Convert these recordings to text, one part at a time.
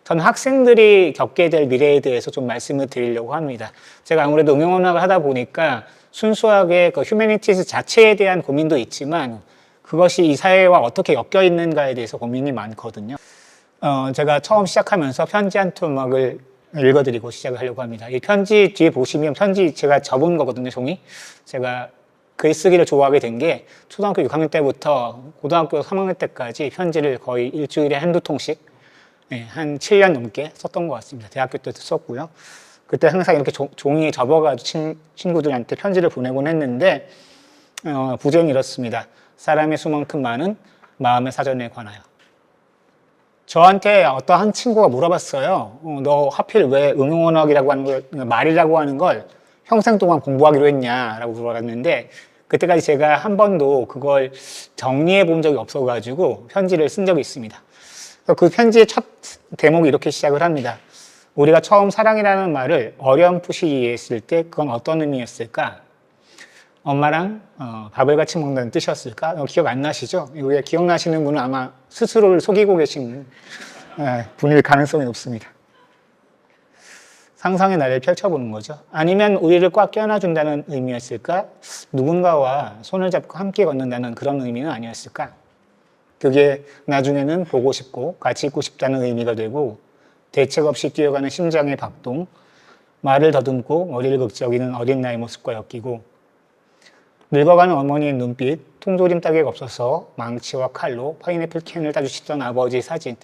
저는 학생들이 겪게 될 미래에 대해서 좀 말씀을 드리려고 합니다. 제가 아무래도 응용언어학을 하다 보니까 순수하게 그 휴머니티즈 자체에 대한 고민도 있지만 그것이 이 사회와 어떻게 엮여 있는가에 대해서 고민이 많거든요. 제가 처음 시작하면서 편지 한 토막을 읽어드리고 시작을 하려고 합니다. 이 편지 뒤에 보시면 편지 제가 접은 거거든요, 종이. 제가 글쓰기를 좋아하게 된 게 초등학교 6학년 때부터 고등학교 3학년 때까지 편지를 거의 일주일에 한두 통씩 한 7년 넘게 썼던 것 같습니다. 대학교 때도 썼고요. 그때 항상 이렇게 종이에 접어가지고 친구들한테 편지를 보내곤 했는데 부제는 이렇습니다. 사람의 수만큼 많은 마음의 사전에 관하여. 저한테 어떤 한 친구가 물어봤어요. 너 하필 왜 응용언어학이라고 하는 걸, 말이라고 하는 걸 평생 동안 공부하기로 했냐라고 물어봤는데 그때까지 제가 한 번도 그걸 정리해 본 적이 없어가지고 편지를 쓴 적이 있습니다. 그 편지의 첫 대목이 이렇게 시작을 합니다. 우리가 처음 사랑이라는 말을 어렴풋이 이해했을 때 그건 어떤 의미였을까? 엄마랑 밥을 같이 먹는다는 뜻이었을까? 기억 안 나시죠? 이거 기억나시는 분은 아마 스스로를 속이고 계신 분일 가능성이 높습니다. 상상의 나래를 펼쳐보는 거죠. 아니면 우리를 꽉 껴안아준다는 의미였을까? 누군가와 손을 잡고 함께 걷는다는 그런 의미는 아니었을까? 그게 나중에는 보고 싶고 같이 있고 싶다는 의미가 되고 대책 없이 뛰어가는 심장의 박동, 말을 더듬고 머리를 극적이는 어린 나의 모습과 엮이고 늙어가는 어머니의 눈빛, 통조림 따개가 없어서 망치와 칼로 파인애플 캔을 따주시던 아버지의 사진.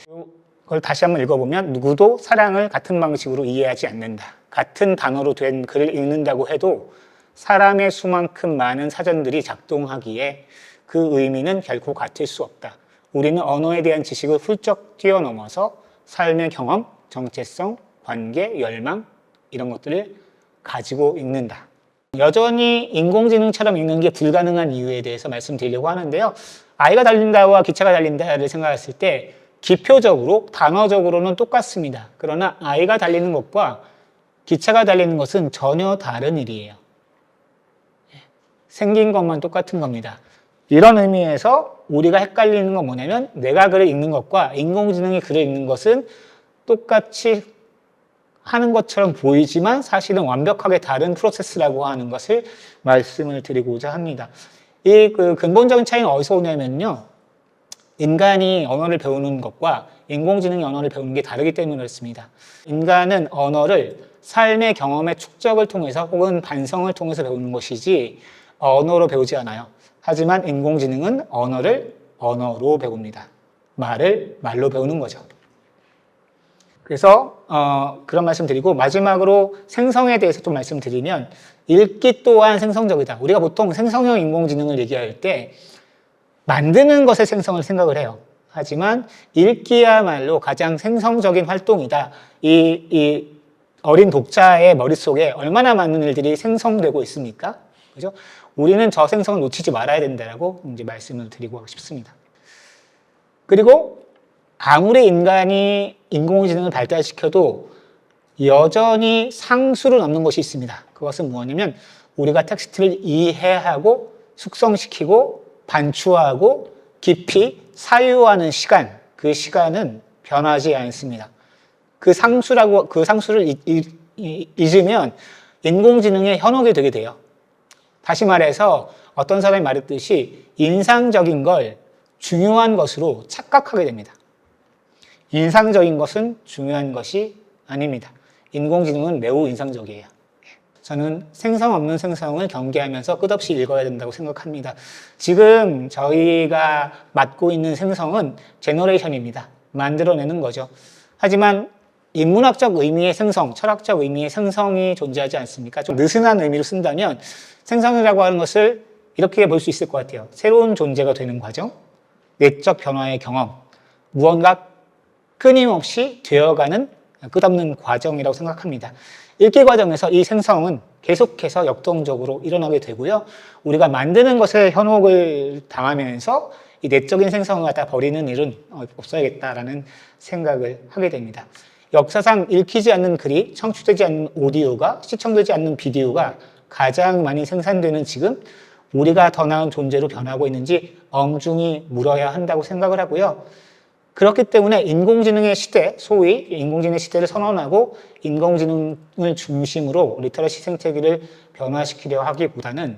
그걸 다시 한번 읽어보면 누구도 사랑을 같은 방식으로 이해하지 않는다. 같은 단어로 된 글을 읽는다고 해도 사람의 수만큼 많은 사전들이 작동하기에 그 의미는 결코 같을 수 없다. 우리는 언어에 대한 지식을 훌쩍 뛰어넘어서 삶의 경험, 정체성, 관계, 열망 이런 것들을 가지고 읽는다. 여전히 인공지능처럼 읽는 게 불가능한 이유에 대해서 말씀드리려고 하는데요. 아이가 달린다와 기차가 달린다를 생각했을 때 기표적으로, 단어적으로는 똑같습니다. 그러나 아이가 달리는 것과 기차가 달리는 것은 전혀 다른 일이에요. 생긴 것만 똑같은 겁니다. 이런 의미에서 우리가 헷갈리는 건 뭐냐면 내가 글을 읽는 것과 인공지능이 글을 읽는 것은 똑같이 하는 것처럼 보이지만 사실은 완벽하게 다른 프로세스라고 하는 것을 말씀을 드리고자 합니다. 이 근본적인 차이는 어디서 오냐면요. 인간이 언어를 배우는 것과 인공지능이 언어를 배우는 게 다르기 때문에 그렇습니다. 인간은 언어를 삶의 경험의 축적을 통해서 혹은 반성을 통해서 배우는 것이지 언어로 배우지 않아요. 하지만 인공지능은 언어를 언어로 배웁니다. 말을 말로 배우는 거죠. 그래서 그런 말씀 드리고 마지막으로 생성에 대해서 좀 말씀드리면 읽기 또한 생성적이다. 우리가 보통 생성형 인공지능을 얘기할 때 만드는 것에 생성을 생각을 해요. 하지만 읽기야말로 가장 생성적인 활동이다. 이 어린 독자의 머릿속에 얼마나 많은 일들이 생성되고 있습니까? 그죠? 우리는 저 생성을 놓치지 말아야 된다라고 이제 말씀을 드리고 싶습니다. 그리고 아무리 인간이 인공지능을 발달시켜도 여전히 상수를 넘는 것이 있습니다. 그것은 뭐냐면 우리가 텍스트를 이해하고 숙성시키고 반추하고 깊이 사유하는 시간, 그 시간은 변하지 않습니다. 그 상수를 잊으면 인공지능의 현혹이 되게 돼요. 다시 말해서 어떤 사람이 말했듯이 인상적인 걸 중요한 것으로 착각하게 됩니다. 인상적인 것은 중요한 것이 아닙니다. 인공지능은 매우 인상적이에요. 저는 생성 없는 생성을 경계하면서 끝없이 읽어야 된다고 생각합니다. 지금 저희가 맡고 있는 생성은 제너레이션입니다. 만들어내는 거죠. 하지만 인문학적 의미의 생성, 철학적 의미의 생성이 존재하지 않습니까? 좀 느슨한 의미로 쓴다면 생성이라고 하는 것을 이렇게 볼 수 있을 것 같아요. 새로운 존재가 되는 과정, 내적 변화의 경험, 무언가 끊임없이 되어가는 끝없는 과정이라고 생각합니다. 읽기 과정에서 이 생성은 계속해서 역동적으로 일어나게 되고요. 우리가 만드는 것에 현혹을 당하면서 이 내적인 생성을 갖다 버리는 일은 없어야겠다라는 생각을 하게 됩니다. 역사상 읽히지 않는 글이, 청취되지 않는 오디오가, 시청되지 않는 비디오가 가장 많이 생산되는 지금 우리가 더 나은 존재로 변하고 있는지 엄중히 물어야 한다고 생각을 하고요. 그렇기 때문에 인공지능의 시대, 소위 인공지능의 시대를 선언하고 인공지능을 중심으로 리터러시 생태계를 변화시키려 하기보다는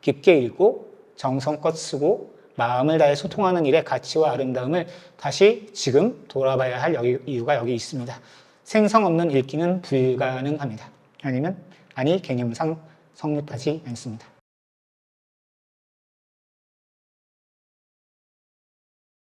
깊게 읽고 정성껏 쓰고 마음을 다해 소통하는 일의 가치와 아름다움을 다시 지금 돌아봐야 할 이유가 여기 있습니다. 생성 없는 읽기는 불가능합니다. 아니 개념상 성립하지 않습니다.